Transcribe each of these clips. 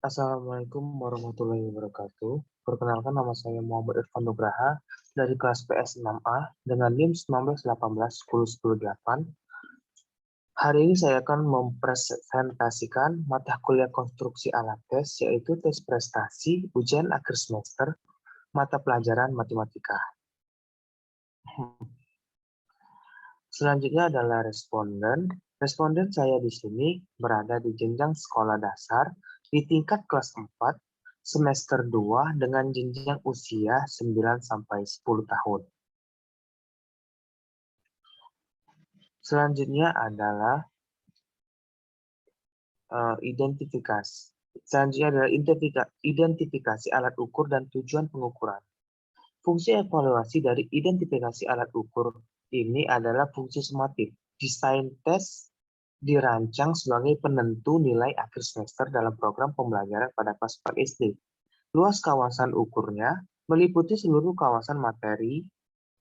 Assalamualaikum warahmatullahi wabarakatuh. Perkenalkan, nama saya Muhammad Irfan Nugraha dari kelas PS 6A dengan NIM 1918 Hari ini saya akan mempresentasikan mata kuliah konstruksi alat tes, yaitu tes prestasi ujian akhir semester mata pelajaran matematika. Selanjutnya adalah responden. Responden saya di sini berada di jenjang sekolah dasar di tingkat kelas 4, semester 2 dengan jenjang usia 9-10 tahun. Selanjutnya adalah identifikasi. Selanjutnya adalah identifikasi alat ukur dan tujuan pengukuran. Fungsi evaluasi dari identifikasi alat ukur ini adalah fungsi sumatif. Desain tes dirancang sebagai penentu nilai akhir semester dalam program pembelajaran pada kelas 4 SD. Luas kawasan ukurnya meliputi seluruh kawasan materi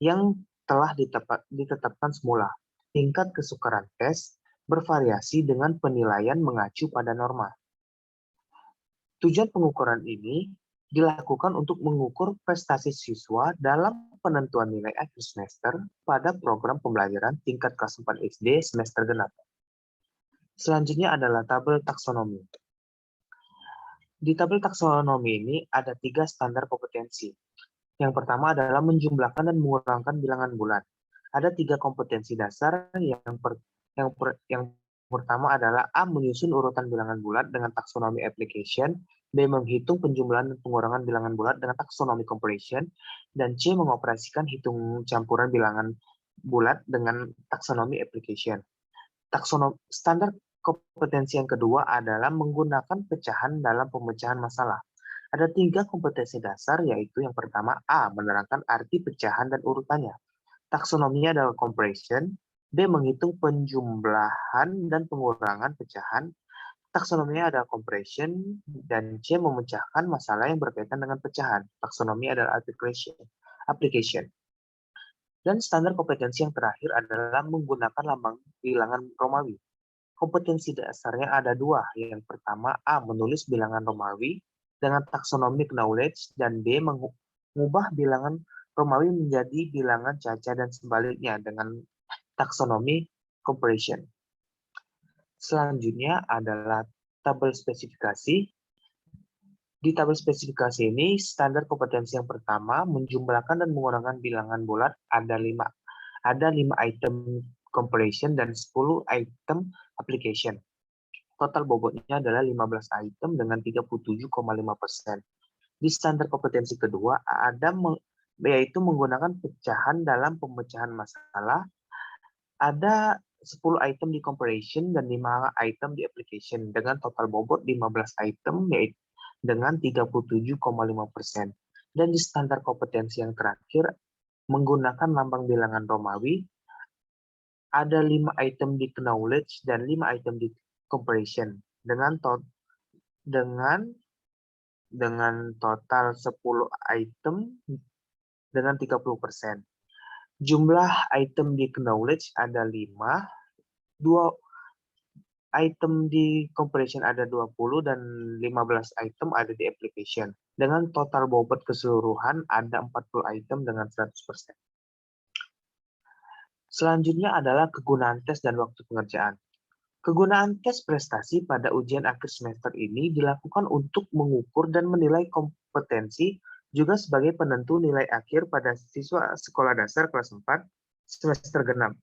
yang telah ditetapkan semula. Tingkat kesukaran tes bervariasi dengan penilaian mengacu pada norma. Tujuan pengukuran ini dilakukan untuk mengukur prestasi siswa dalam penentuan nilai akhir semester pada program pembelajaran tingkat kelas 4 SD semester genap. Selanjutnya adalah tabel taksonomi. Di tabel taksonomi ini ada 3 standar kompetensi. Yang pertama adalah menjumlahkan dan mengurangkan bilangan bulat. Ada 3 kompetensi dasar. Yang pertama adalah A. Menyusun urutan bilangan bulat dengan taksonomi application. B. Menghitung penjumlahan dan pengurangan bilangan bulat dengan taksonomi comparison. Dan C. Mengoperasikan hitung campuran bilangan bulat dengan taksonomi application. Standar kompetensi yang kedua adalah menggunakan pecahan dalam pemecahan masalah. Ada 3 kompetensi dasar, yaitu yang pertama A. Menerangkan arti pecahan dan urutannya. Taksonominya adalah comparison. B. Menghitung penjumlahan dan pengurangan pecahan. Taksonominya adalah comparison. Dan C. Memecahkan masalah yang berkaitan dengan pecahan. Taksonomi adalah application. Dan standar kompetensi yang terakhir adalah menggunakan lambang bilangan Romawi. Kompetensi dasarnya ada 2. Yang pertama A. Menulis bilangan Romawi dengan taksonomi knowledge, dan B. mengubah bilangan Romawi menjadi bilangan caca dan sebaliknya dengan taksonomi comparison. Selanjutnya adalah tabel spesifikasi. Di tabel spesifikasi ini, standar kompetensi yang pertama, menjumlahkan dan mengurangkan bilangan bulat ada 5 item comparison dan 10 item application. Total bobotnya adalah 15 item dengan 37,5%. Di standar kompetensi kedua, yaitu menggunakan pecahan dalam pemecahan masalah. Ada 10 item di comparison dan 5 item di application dengan total bobot 15 item, yaitu dengan 37,5%. Dan di standar kompetensi yang terakhir, menggunakan lambang bilangan Romawi, ada 5 item di knowledge dan 5 item di comparison dengan total 10 item dengan 30%. Jumlah item di knowledge ada 5, 2 item di comparison ada 20, dan 15 item ada di application. Dengan total bobot keseluruhan ada 40 item dengan 100%. Selanjutnya adalah kegunaan tes dan waktu pengerjaan. Kegunaan tes prestasi pada ujian akhir semester ini dilakukan untuk mengukur dan menilai kompetensi, juga sebagai penentu nilai akhir pada siswa sekolah dasar kelas 4 semester genap,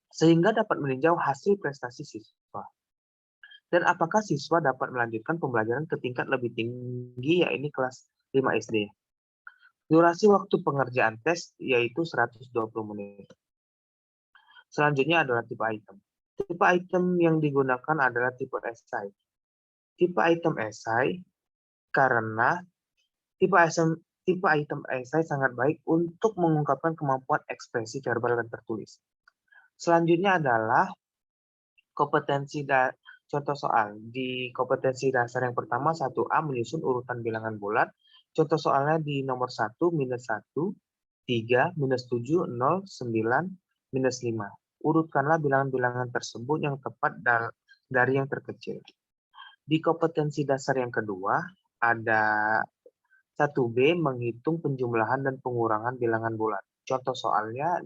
sehingga dapat meninjau hasil prestasi siswa. Dan apakah siswa dapat melanjutkan pembelajaran ke tingkat lebih tinggi, yaitu kelas 5 SD. Durasi waktu pengerjaan tes yaitu 120 menit. Selanjutnya adalah tipe item. Tipe item yang digunakan adalah tipe esai. Tipe item esai karena tipe item esai sangat baik untuk mengungkapkan kemampuan ekspresi verbal dan tertulis. Selanjutnya adalah kompetensi contoh soal. Di kompetensi dasar yang pertama 1A, menyusun urutan bilangan bulat. Contoh soalnya di nomor 1, -1, 3, -7, 0, 9, -5. Urutkanlah bilangan-bilangan tersebut yang tepat dari yang terkecil. Di kompetensi dasar yang kedua, ada 1B menghitung penjumlahan dan pengurangan bilangan bulan. Contoh soalnya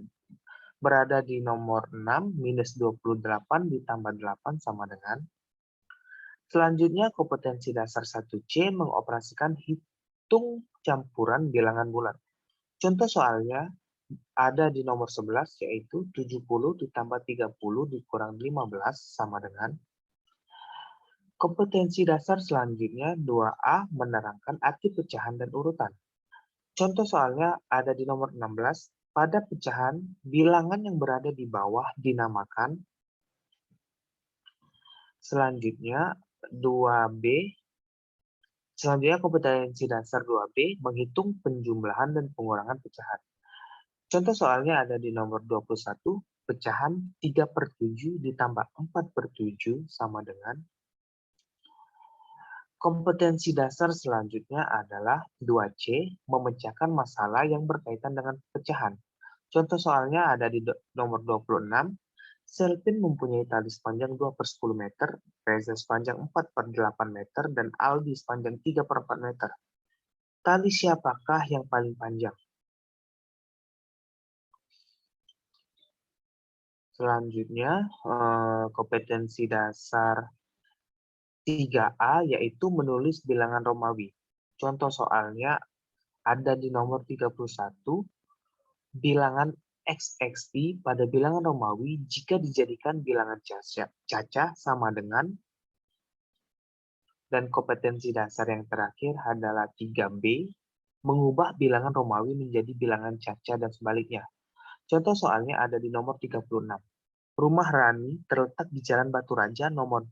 berada di nomor 6, minus 28 ditambah 8 sama dengan. Selanjutnya, kompetensi dasar 1C mengoperasikan hitung campuran bilangan bulan. Contoh soalnya ada di nomor 11, yaitu 70 ditambah 30 dikurang 15 sama dengan. Kompetensi dasar selanjutnya 2A menerangkan arti pecahan dan urutan. Contoh soalnya ada di nomor 16, pada pecahan bilangan yang berada di bawah dinamakan. Selanjutnya 2B. Selanjutnya kompetensi dasar 2B menghitung penjumlahan dan pengurangan pecahan. Contoh soalnya ada di nomor 21, pecahan 3/7 ditambah 4/7 sama dengan. Kompetensi dasar selanjutnya adalah 2C, memecahkan masalah yang berkaitan dengan pecahan. Contoh soalnya ada di nomor 26, Selvin mempunyai tali sepanjang 2/10 meter, Reza sepanjang 4/8 meter, dan Aldi sepanjang 3/4 meter. Tali siapakah yang paling panjang? Selanjutnya, kompetensi dasar 3A yaitu menulis bilangan Romawi. Contoh soalnya ada di nomor 31, bilangan XXI pada bilangan Romawi jika dijadikan bilangan caca sama dengan. Dan kompetensi dasar yang terakhir adalah 3B, mengubah bilangan Romawi menjadi bilangan caca dan sebaliknya. Contoh soalnya ada di nomor 36. Rumah Rani terletak di Jalan Batu Raja nomor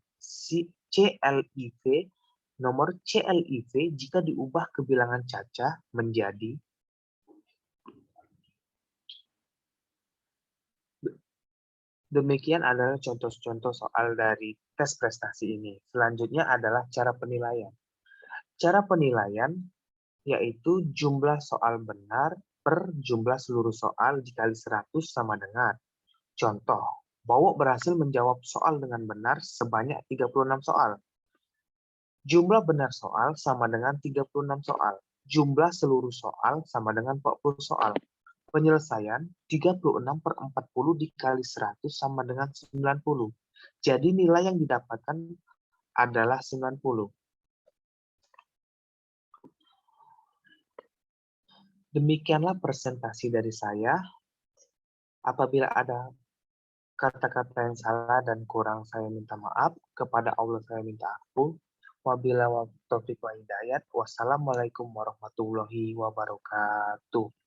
CLIV jika diubah ke bilangan caca menjadi. Demikian adalah contoh-contoh soal dari tes prestasi ini. Selanjutnya adalah cara penilaian. Cara penilaian yaitu jumlah soal benar per jumlah seluruh soal dikali 100 sama dengan. Contoh, Bowo berhasil menjawab soal dengan benar sebanyak 36 soal. Jumlah benar soal sama dengan 36 soal. Jumlah seluruh soal sama dengan 40 soal. Penyelesaian 36/40 dikali 100 sama dengan 90. Jadi nilai yang didapatkan adalah 90. Demikianlah presentasi dari saya. Apabila ada kata-kata yang salah dan kurang, saya minta maaf. Kepada Allah saya minta ampun. Wabillahi taufiq wa hidayat. Wassalamualaikum warahmatullahi wabarakatuh.